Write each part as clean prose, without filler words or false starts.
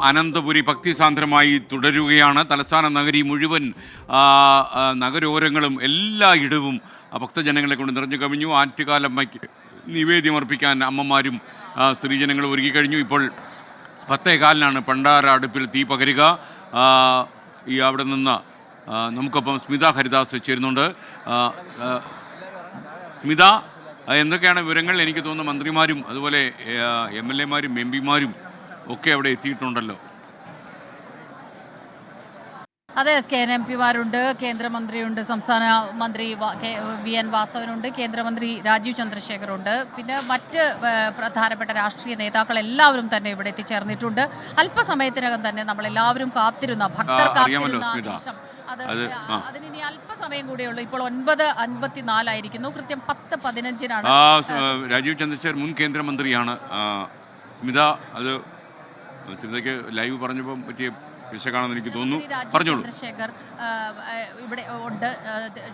അനന്തപുരി ഭക്തിസാന്ദ്രമായി തുടരുകയാണ്. തലസ്ഥാന നഗരി മുഴുവൻ നഗരോരങ്ങളും എല്ലായിടവും ഭക്തജനങ്ങളെ കൊണ്ട് നിറഞ്ഞു കവിഞ്ഞു. ആറ്റുകാലമ്മയ്ക്ക് നിവേദ്യമർപ്പിക്കാൻ അമ്മമാരും സ്ത്രീജനങ്ങളും ഒരുങ്ങിക്കഴിഞ്ഞു. ഇപ്പോൾ 10:15 പണ്ടാര അടുപ്പിൽ തീ പകരുക. അവിടെ നിന്ന് നമുക്കൊപ്പം സ്മിത ഹരിദാസ് ചേരുന്നുണ്ട്. സ്മിത, എന്തൊക്കെയാണ് വിവരങ്ങൾ? എനിക്ക് തോന്നുന്നു മന്ത്രിമാരും അതുപോലെ MLA മാരും MP മാരും ഒക്കെ അവിടെ എത്തിയിട്ടുണ്ടല്ലോ. അതെ, MP മാരുണ്ട്, കേന്ദ്രമന്ത്രിയുണ്ട്, സംസ്ഥാന മന്ത്രി VN വാസവനുണ്ട്, കേന്ദ്രമന്ത്രി രാജീവ് ചന്ദ്രശേഖറുണ്ട്, പിന്നെ മറ്റ് പ്രധാനപ്പെട്ട രാഷ്ട്രീയ നേതാക്കൾ എല്ലാവരും തന്നെ ഇവിടെ എത്തിച്ചേർന്നിട്ടുണ്ട്. അല്പസമയത്തിനകം തന്നെ നമ്മളെല്ലാവരും കാത്തിരുന്ന ഭക്തർ കാത്തിരുന്ന അതിനി അല്പസമയം കൂടിയുള്ളൂ. ഇപ്പോൾ 9:54 ആയിരിക്കുന്നു. കൃത്യം 10:15 രാജീവ് ചന്ദ്രശേഖർ മുൻ കേന്ദ്രമന്ത്രിയാണ്. സ്മിത, അത് സ്മിതയ്ക്ക് ലൈവ് പറഞ്ഞപ്പോൾ പറ്റിയ വിശകാണെന്ന് എനിക്ക് തോന്നുന്നു. പറഞ്ഞോളൂ. ചന്ദ്രശേഖർ ഇവിടെ ഉണ്ട്.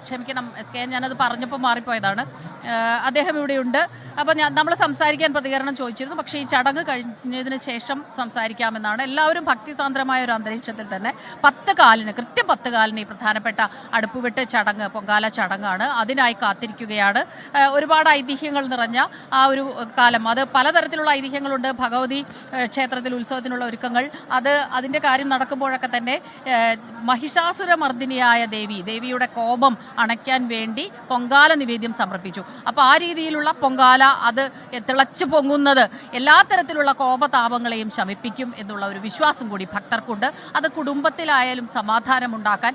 ക്ഷമിക്കണം ഞാനത് പറഞ്ഞപ്പോൾ മാറിപ്പോയതാണ്. അദ്ദേഹം ഇവിടെയുണ്ട്. അപ്പോൾ നമ്മൾ സംസാരിക്കാൻ പ്രതികരണം ചോദിച്ചിരുന്നു. പക്ഷേ ഈ ചടങ്ങ് കഴിഞ്ഞതിന് ശേഷം സംസാരിക്കാമെന്നാണ്. എല്ലാവരും ഭക്തിസാന്ദ്രമായ ഒരു അന്തരീക്ഷത്തിൽ തന്നെ 10:15 കൃത്യം 10:15 ഈ പ്രധാനപ്പെട്ട അടുപ്പുവെട്ട് ചടങ്ങ്, പൊങ്കാല ചടങ്ങാണ്. അതിനായി കാത്തിരിക്കുകയാണ്. ഒരുപാട് ഐതിഹ്യങ്ങൾ നിറഞ്ഞ ആ ഒരു കാലം. അത് പലതരത്തിലുള്ള ഐതിഹ്യങ്ങളുണ്ട്. ഭഗവതി ക്ഷേത്രത്തിൽ ഉത്സവത്തിനുള്ള ഒരുക്കങ്ങൾ, അതിൻ്റെ കാര്യം നടക്കുമ്പോഴൊക്കെ തന്നെ മഹിഷാസുരമർദ്ദിനിയായ ദേവിയുടെ കോപം അണയ്ക്കാൻ വേണ്ടി പൊങ്കാല നിവേദ്യം സമർപ്പിച്ചു. അപ്പോൾ ആ രീതിയിലുള്ള പൊങ്കാല അത് തിളച്ചു പൊങ്ങുന്നത് എല്ലാ തരത്തിലുള്ള കോപതാപങ്ങളെയും ശമിപ്പിക്കും എന്നുള്ള ഒരു വിശ്വാസം കൂടി ഭക്തർക്കുണ്ട്. അത് കുടുംബത്തിലായാലും സമാധാനമുണ്ടാക്കാൻ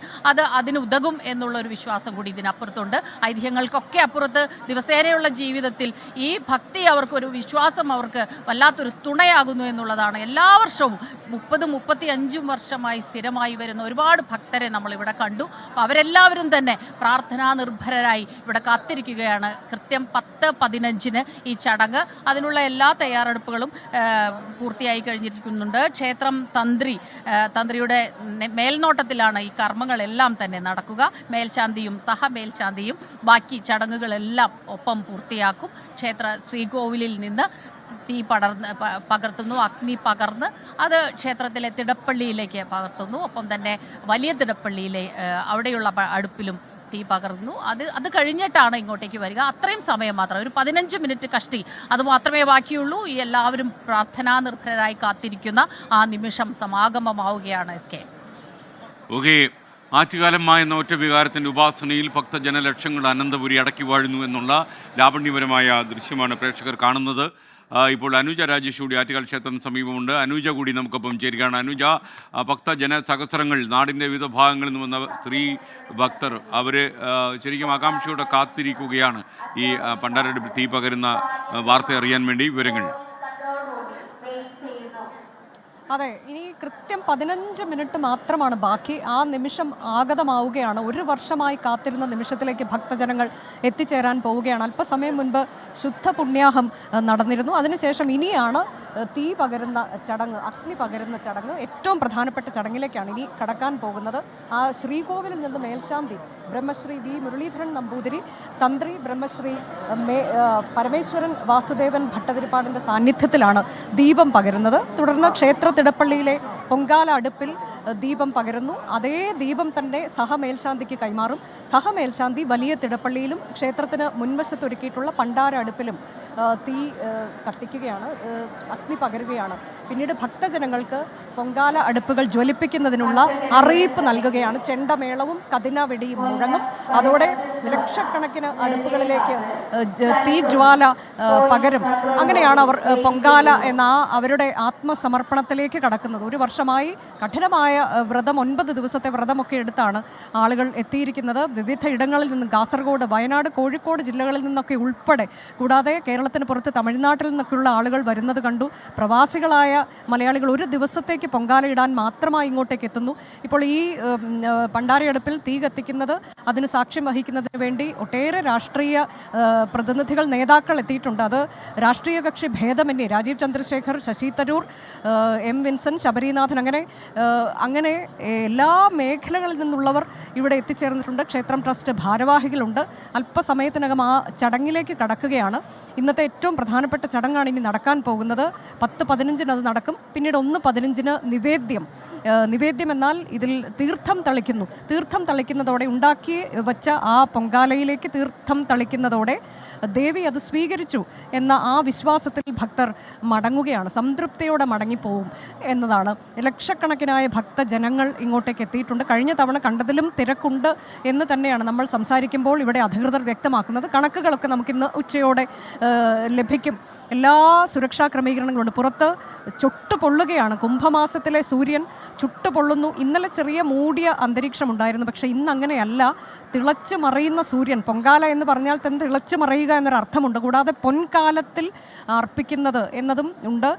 അതിനുതകും എന്നുള്ള ഒരു വിശ്വാസം കൂടി ഇതിനപ്പുറത്തുണ്ട്. ഐതിഹ്യങ്ങൾക്കൊക്കെ അപ്പുറത്ത് ദിവസേനയുള്ള ജീവിതത്തിൽ ഈ ഭക്തി അവർക്കൊരു വിശ്വാസം, അവർക്ക് വല്ലാത്തൊരു തുണയാകുന്നു എന്നുള്ളതാണ്. എല്ലാ വർഷവും 30-35 വർഷമായി സ്ഥിരമായി വരുന്ന ഒരുപാട് ഭക്തരെ നമ്മളിവിടെ കണ്ടു. അവരെല്ലാവരും തന്നെ പ്രാർത്ഥനാ നിർഭരരായി ഇവിടെ കാത്തിരിക്കുകയാണ്. കൃത്യം 10:15 ഈ ചടങ്ങ്. അതിനുള്ള എല്ലാ തയ്യാറെടുപ്പുകളും പൂർത്തിയായി കഴിഞ്ഞിരിക്കുന്നുണ്ട്. ക്ഷേത്രം തന്ത്രിയുടെ മേൽനോട്ടത്തിലാണ് ഈ കർമ്മങ്ങളെല്ലാം തന്നെ നടക്കുക. മേൽശാന്തിയും സഹമേൽശാന്തിയും ബാക്കി ചടങ്ങുകളെല്ലാം ഒപ്പം പൂർത്തിയാക്കും. ക്ഷേത്ര ശ്രീകോവിലിൽ നിന്ന് തീ പകർത്തുന്നു, അഗ്നി പകർന്ന് അത് ക്ഷേത്രത്തിലെ തിടപ്പള്ളിയിലേക്ക് പകർത്തുന്നു. ഒപ്പം തന്നെ വലിയ തിടപ്പള്ളിയിലെ അവിടെയുള്ള അടുപ്പിലും തീ പകർന്നു. അത് കഴിഞ്ഞിട്ടാണ് ഇങ്ങോട്ടേക്ക് വരിക. അത്രയും സമയം മാത്രം, ഒരു 15 മിനിറ്റ് കഷ്ടി, അത് മാത്രമേ ബാക്കിയുള്ളൂ. ഈ എല്ലാവരും പ്രാർത്ഥനാ നിർഭരരായി കാത്തിരിക്കുന്ന ആ നിമിഷം സമാഗമമാവുകയാണ്. ഓക്കെ, ആറ്റുകാലമ്മ എന്ന ഒറ്റ വികാരത്തിൻ്റെ ഉപാസനയിൽ ഭക്തജനലക്ഷങ്ങൾ അനന്തപുരി അടക്കി വാഴുന്നു എന്നുള്ള ലാവണ്യപരമായ ദൃശ്യമാണ് പ്രേക്ഷകർ കാണുന്നത്. ഇപ്പോൾ അനുജ രാജേഷ് കൂടി ആറ്റുകാൽ ക്ഷേത്രത്തിന് സമീപമുണ്ട്. അനുജ കൂടി നമുക്കൊപ്പം ചേരുകയാണ്. അനുജ, ഭക്തജന സഹസ്രങ്ങൾ, നാടിൻ്റെ വിവിധ ഭാഗങ്ങളിൽ നിന്ന് വന്ന സ്ത്രീ ഭക്തർ, അവർ ശരിക്കും ആകാംക്ഷയോടെ കാത്തിരിക്കുകയാണ് ഈ പണ്ടാരടുപ്പിൽ തീ പകരുന്ന വാർത്ത അറിയാൻ വേണ്ടി. വിവരങ്ങൾ? അതെ, ഇനി കൃത്യം 15 മിനിറ്റ് മാത്രമാണ് ബാക്കി. ആ നിമിഷം ആഗതമാവുകയാണ്. 1 വർഷമായി കാത്തിരുന്ന നിമിഷത്തിലേക്ക് ഭക്തജനങ്ങൾ എത്തിച്ചേരാൻ പോവുകയാണ്. അല്പസമയം മുൻപ് ശുദ്ധ പുണ്യാഹം നടന്നിരുന്നു. അതിനുശേഷം ഇനിയാണ് തീ പകരുന്ന ചടങ്ങ്, അഗ്നി പകരുന്ന ചടങ്ങ്. ഏറ്റവും പ്രധാനപ്പെട്ട ചടങ്ങിലേക്കാണ് ഇനി കടക്കാൻ പോകുന്നത്. ആ ശ്രീകോവിലിൽ നിന്ന് മേൽശാന്തി ബ്രഹ്മശ്രീ V മുരളീധരൻ നമ്പൂതിരി, തന്ത്രി ബ്രഹ്മശ്രീ പരമേശ്വരൻ വാസുദേവൻ ഭട്ടതിരിപ്പാടിൻ്റെ സാന്നിധ്യത്തിലാണ് ദീപം പകരുന്നത്. തുടർന്ന് ക്ഷേത്ര തിടപ്പള്ളിയിലെ പൊങ്കാല അടുപ്പിൽ ദീപം പകരുന്നു. അതേ ദീപം തന്നെ സഹമേൽശാന്തിക്ക് കൈമാറും. സഹമേൽശാന്തി വലിയ തിടപ്പള്ളിയിലും ക്ഷേത്രത്തിന് മുൻവശത്തൊരുക്കിയിട്ടുള്ള പണ്ടാര അടുപ്പിലും തീ കത്തിക്കുകയാണ്, അഗ്നി പകരുകയാണ്. പിന്നീട് ഭക്തജനങ്ങൾക്ക് പൊങ്കാല അടുപ്പുകൾ ജ്വലിപ്പിക്കുന്നതിനുള്ള അറിയിപ്പ് നൽകുകയാണ്. ചെണ്ടമേളവും കതിനവെടിയും മുഴങ്ങും. അതോടെ ലക്ഷക്കണക്കിന് അടുപ്പുകളിലേക്ക് തീജ്വാല പകരും. അങ്ങനെയാണ് അവർ പൊങ്കാല എന്ന അവരുടെ ആത്മസമർപ്പണത്തിലേക്ക് കടക്കുന്നത്. 1 വർഷമായി കഠിനമായ വ്രതം, 9 ദിവസത്തെ വ്രതമൊക്കെ എടുത്താണ് ആളുകൾ എത്തിയിരിക്കുന്നത്. വിവിധ ഇടങ്ങളിൽ നിന്നും, കാസർഗോഡ്, വയനാട്, കോഴിക്കോട് ജില്ലകളിൽ നിന്നൊക്കെ ഉൾപ്പെടെ, കൂടാതെ കേരളത്തിന് പുറത്ത് തമിഴ്നാട്ടിൽ നിന്നൊക്കെയുള്ള ആളുകൾ വരുന്നത് കണ്ടു. പ്രവാസികളായ മലയാളികൾ 1 ദിവസത്തേക്ക് പൊങ്കാലയിടാൻ മാത്രമായി ഇങ്ങോട്ടേക്ക് എത്തുന്നു. ഇപ്പോൾ ഈ പണ്ടാരയടുപ്പിൽ തീ കത്തിക്കുന്നത് അതിന് സാക്ഷ്യം വഹിക്കുന്നതിന് വേണ്ടി ഒട്ടേറെ രാഷ്ട്രീയ പ്രതിനിധികൾ, നേതാക്കൾ എത്തിയിട്ടുണ്ട്. അത് രാഷ്ട്രീയ കക്ഷി ഭേദമന്യേ രാജീവ് ചന്ദ്രശേഖർ, ശശി തരൂർ, എം വിൻസൻ, ശബരിനാഥൻ, അങ്ങനെ എല്ലാ മേഖലകളിൽ നിന്നുള്ളവർ ഇവിടെ എത്തിച്ചേർന്നിട്ടുണ്ട്. ക്ഷേത്രം ട്രസ്റ്റ് ഭാരവാഹികളുണ്ട്. അല്പസമയത്തിനകം ആ ചടങ്ങിലേക്ക് കടക്കുകയാണ്. ഇന്നത്തെ ഏറ്റവും പ്രധാനപ്പെട്ട ചടങ്ങാണ് ഇനി നടക്കാൻ പോകുന്നത്. 10:15 അത് നടക്കും. പിന്നീട് 1:15 നിവേദ്യം എന്നാൽ ഇതിൽ തീർത്ഥം തളിക്കുന്നു. തീർത്ഥം തളിക്കുന്നതോടെ, ഉണ്ടാക്കി വച്ച ആ പൊങ്കാലയിലേക്ക് തീർത്ഥം തളിക്കുന്നതോടെ ദേവി അത് സ്വീകരിച്ചു എന്ന ആ വിശ്വാസത്തിൽ ഭക്തർ മടങ്ങുകയാണ്. സംതൃപ്തിയോടെ മടങ്ങിപ്പോവും എന്നതാണ്. ലക്ഷക്കണക്കിനായ ഭക്തജനങ്ങൾ ഇങ്ങോട്ടേക്ക് എത്തിയിട്ടുണ്ട്. കഴിഞ്ഞ തവണ കണ്ടതിലും തിരക്കുണ്ട് എന്ന് തന്നെയാണ് നമ്മൾ സംസാരിക്കുമ്പോൾ ഇവിടെ അധികൃതർ വ്യക്തമാക്കുന്നത്. കണക്കുകളൊക്കെ നമുക്കിന്ന് ഉച്ചയോടെ ലഭിക്കും. എല്ലാ സുരക്ഷാ ക്രമീകരണങ്ങളുണ്ട്. പുറത്ത് ചുട്ടുപൊള്ളുകയാണ്. കുംഭമാസത്തിലെ സൂര്യൻ ചുട്ടുപൊള്ളുന്നു. ഇന്നലെ ചെറിയ മൂടിയ അന്തരീക്ഷമുണ്ടായിരുന്നു. പക്ഷേ ഇന്ന് അങ്ങനെയല്ല. തിളച്ചു മറിയുന്ന സൂര്യൻ. പൊങ്കാല എന്ന് പറഞ്ഞാൽ തന്നെ തിളച്ചു മറിയുക എന്നൊരു അർത്ഥമുണ്ട്. കൂടാതെ പൊൻകാലത്തിൽ അർപ്പിക്കുന്നത് എന്നതും ഉണ്ട്.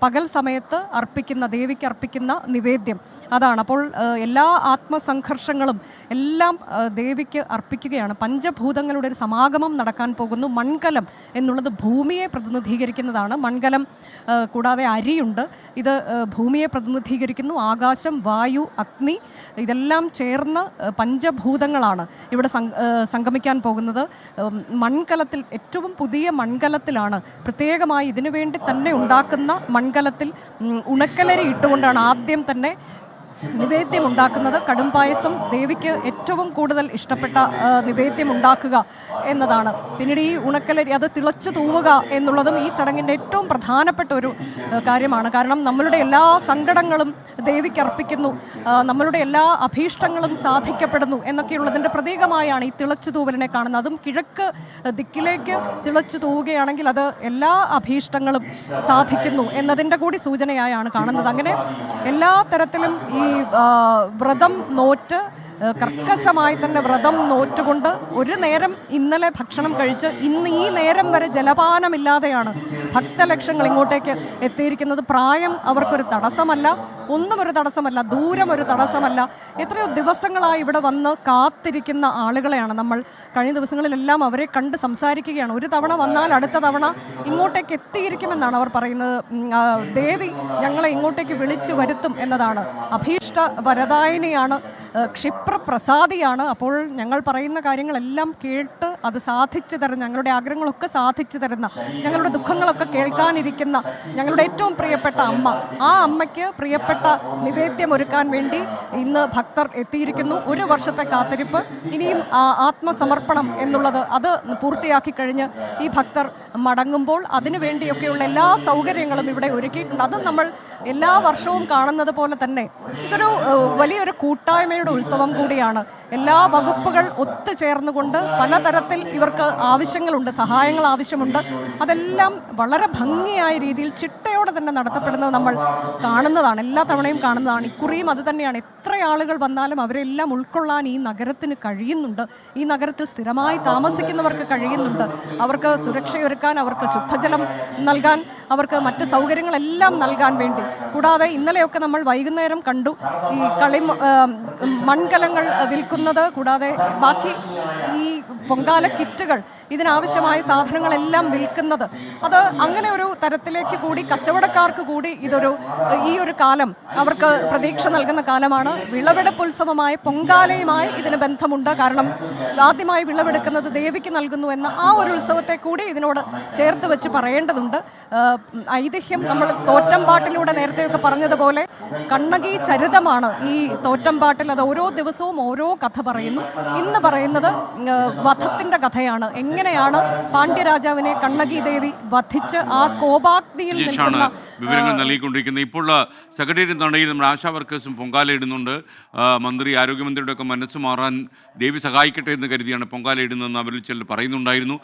പകൽ സമയത്ത് അർപ്പിക്കുന്ന, ദേവിക്ക് അർപ്പിക്കുന്ന നിവേദ്യം അതാണ്. അപ്പോൾ എല്ലാ ആത്മസംഘർഷങ്ങളും എല്ലാം ദേവിക്ക് അർപ്പിക്കുകയാണ്. പഞ്ചഭൂതങ്ങളുടെ ഒരു സമാഗമം നടക്കാൻ പോകുന്നു. മൺകലം എന്നുള്ളത് ഭൂമിയെ പ്രതിനിധീകരിക്കുന്നതാണ്. മൺകലം കൂടാതെ അരിയുണ്ട്. ഇത് ഭൂമിയെ പ്രതിനിധീകരിക്കുന്നു. ആകാശം, വായു, അഗ്നി ഇതെല്ലാം ചേർന്ന് പഞ്ചഭൂതങ്ങളാണ് ഇവിടെ സംഗമിക്കാൻ പോകുന്നത്. മൺകലത്തിൽ, ഏറ്റവും പുതിയ മൺകലത്തിലാണ്, പ്രത്യേകമായി ഇതിനു വേണ്ടി തന്നെ ഉണ്ടാക്കുന്ന മൺകലത്തിൽ ഉണക്കലരി ഇട്ടുകൊണ്ടാണ് ആദ്യം തന്നെ നിവേദ്യം ഉണ്ടാക്കുന്നത്. കടും പായസം ദേവിക്ക് ഏറ്റവും കൂടുതൽ ഇഷ്ടപ്പെട്ട നിവേദ്യം ഉണ്ടാക്കുക എന്നതാണ്. പിന്നീട് ഈ ഉണക്കലരി അത് തിളച്ചു തൂവുക എന്നുള്ളതും ഈ ചടങ്ങിൻ്റെ ഏറ്റവും പ്രധാനപ്പെട്ട ഒരു കാര്യമാണ്. കാരണം നമ്മളുടെ എല്ലാ സങ്കടങ്ങളും ദേവിക്ക് അർപ്പിക്കുന്നു, നമ്മളുടെ എല്ലാ അഭീഷ്ടങ്ങളും സാധിക്കപ്പെടുന്നു എന്നൊക്കെയുള്ളതിൻ്റെ പ്രതീകമായാണ് ഈ തിളച്ചു തൂവലിനെ കാണുന്നത്. അതും കിഴക്ക് ദിക്കിലേക്ക് തിളച്ചു തൂവുകയാണെങ്കിൽ അത് എല്ലാ അഭീഷ്ടങ്ങളും സാധിക്കുന്നു എന്നതിൻ്റെ കൂടി സൂചനയായാണ് കാണുന്നത്. അങ്ങനെ എല്ലാ തരത്തിലും ഈ വ്രതം നോറ്റ്, കർക്കശമായി തന്നെ വ്രതം നോറ്റുകൊണ്ട് ഒരു നേരം ഇന്നലെ ഭക്ഷണം കഴിച്ച് ഇന്ന് ഈ നേരം വരെ ജലപാനമില്ലാതെയാണ് ഭക്തലക്ഷങ്ങൾ ഇങ്ങോട്ടേക്ക് എത്തിയിരിക്കുന്നത്. പ്രായം അവർക്കൊരു തടസ്സമല്ല, ഒന്നും ഒരു തടസ്സമല്ല, ദൂരം ഒരു തടസ്സമല്ല. എത്രയോ ദിവസങ്ങളായി ഇവിടെ വന്ന് കാത്തിരിക്കുന്ന ആളുകളെയാണ് നമ്മൾ കഴിഞ്ഞ ദിവസങ്ങളിലെല്ലാം അവരെ കണ്ട് സംസാരിക്കുകയാണ്. ഒരു തവണ വന്നാൽ അടുത്ത തവണ ഇങ്ങോട്ടേക്ക് എത്തിയിരിക്കുമെന്നാണ് അവർ പറയുന്നത്. ദേവി ഞങ്ങളെ ഇങ്ങോട്ടേക്ക് വിളിച്ചു വരുത്തും എന്നതാണ്. അഭീഷ്ട വരദായിനിയാണ്, ക്ഷിപ്രപ്രസാദിയാണ്. അപ്പോൾ ഞങ്ങൾ പറയുന്ന കാര്യങ്ങളെല്ലാം കേട്ട് അത് സാധിച്ചു തരുന്ന, ഞങ്ങളുടെ ആഗ്രഹങ്ങളൊക്കെ സാധിച്ചു തരുന്ന, ഞങ്ങളുടെ ദുഃഖങ്ങളൊക്കെ കേൾക്കാനിരിക്കുന്ന ഞങ്ങളുടെ ഏറ്റവും പ്രിയപ്പെട്ട അമ്മ, ആ അമ്മയ്ക്ക് പ്രിയപ്പെട്ട നിവേദ്യം ഒരുക്കാൻ വേണ്ടി ഇന്ന് ഭക്തർ എത്തിയിരിക്കുന്നു. ഒരു വർഷത്തെ കാത്തിരിപ്പ്, ഇനിയും ആത്മസമർപ്പണം എന്നുള്ളത് അത് പൂർത്തിയാക്കി കഴിഞ്ഞ് ഈ ഭക്തർ മടങ്ങുമ്പോൾ അതിനു വേണ്ടിയൊക്കെയുള്ള എല്ലാ സൗകര്യങ്ങളും ഇവിടെ ഒരുക്കിയിട്ടുണ്ട്. അതും നമ്മൾ എല്ലാ വർഷവും കാണുന്നത് പോലെ തന്നെ ഇതൊരു വലിയൊരു കൂട്ടായ്മയുടെ ഉത്സവം കൂടിയാണ്. എല്ലാ വകുപ്പുകൾ ഒത്തുചേർന്നുകൊണ്ട് പലതരത്തിൽ ഇവർക്ക് ആവശ്യങ്ങളുണ്ട്, സഹായങ്ങൾ ആവശ്യമുണ്ട്. അതെല്ലാം വളരെ ഭംഗിയായ രീതിയിൽ ചിട്ടയോടെ തന്നെ നടത്തപ്പെടുന്നത് നമ്മൾ കാണുന്നതാണ്, എല്ലാ തവണയും കാണുന്നതാണ്. ഇക്കുറിയും അത് തന്നെയാണ്. എത്ര ആളുകൾ വന്നാലും അവരെല്ലാം ഉൾക്കൊള്ളാൻ ഈ നഗരത്തിന് കഴിയുന്നുണ്ട്. ഈ നഗരത്തിൽ സ്ഥിരമായി താമസിക്കുന്നവർക്ക് കഴിയുന്നുണ്ട്. അവർക്ക് സുരക്ഷയൊരുക്കാൻ, അവർക്ക് ശുദ്ധജലം നൽകാൻ, അവർക്ക് മറ്റ് സൗകര്യങ്ങളെല്ലാം നൽകാൻ വേണ്ടി. കൂടാതെ ഇന്നലെയൊക്കെ നമ്മൾ വൈകുന്നേരം കണ്ടു ഈ മൺകലങ്ങൾ വിൽക്കുന്നത്, കൂടാതെ ബാക്കി ഈ പൊങ്കാല കിറ്റുകൾ, ഇതിനാവശ്യമായ സാധനങ്ങളെല്ലാം വിൽക്കുന്നത്. അത് അങ്ങനെ ഒരു തരത്തിലേക്ക് കൂടി കച്ചവടക്കാർക്ക് കൂടി ഈ ഒരു കാലം അവർക്ക് പ്രതീക്ഷ നൽകുന്ന കാലമാണ്. വിളവെടുപ്പ് ഉത്സവമായ പൊങ്കാലയുമായി ഇതിന് ബന്ധമുണ്ട്. കാരണം ആദ്യമായി വിളവെടുക്കുന്നത് ദേവിക്ക് നൽകുന്നു എന്ന ആ ഒരു ഉത്സവത്തെ കൂടി ഇതിനോട് ചേർത്ത് വെച്ച് പറയേണ്ടതുണ്ട്. ഐതിഹ്യം നമ്മൾ തോറ്റംപാട്ടിലൂടെ നേരത്തെയൊക്കെ പറഞ്ഞതുപോലെ കണ്ണകി ചരിതമാണ് ഈ തോറ്റംപാട്ടിൽ. അത് ഓരോ ദിവസവും ഓരോ കഥ പറയുന്നു. ഇന്ന് പറയുന്നത് വധത്തിന്റെ കഥയാണ്. എങ്ങനെയാണ് പാണ്ഡ്യരാജാവിനെ കണ്ണകി ദേവി വധിച്ച് ആ കോപാഗ്നിയിൽ നിൽക്കുന്ന വിവരങ്ങൾ നൽകിക്കൊണ്ടിരിക്കുന്നത്. ഇപ്പോൾ സെക്രട്ടേറിയറ്റ് നടയിൽ നമ്മുടെ ആശാ വർക്കേഴ്സും പൊങ്കാല ഇടുന്നുണ്ട്. മന്ത്രി, ആരോഗ്യമന്ത്രിയുടെ ഒക്കെ മനസ്സ് മാറാൻ ദേവി സഹായിക്കട്ടെ എന്ന് കരുതിയാണ് പൊങ്കാല ഇടുന്നതെന്ന് അവരിൽ ചിലർ പറയുന്നുണ്ടായിരുന്നു.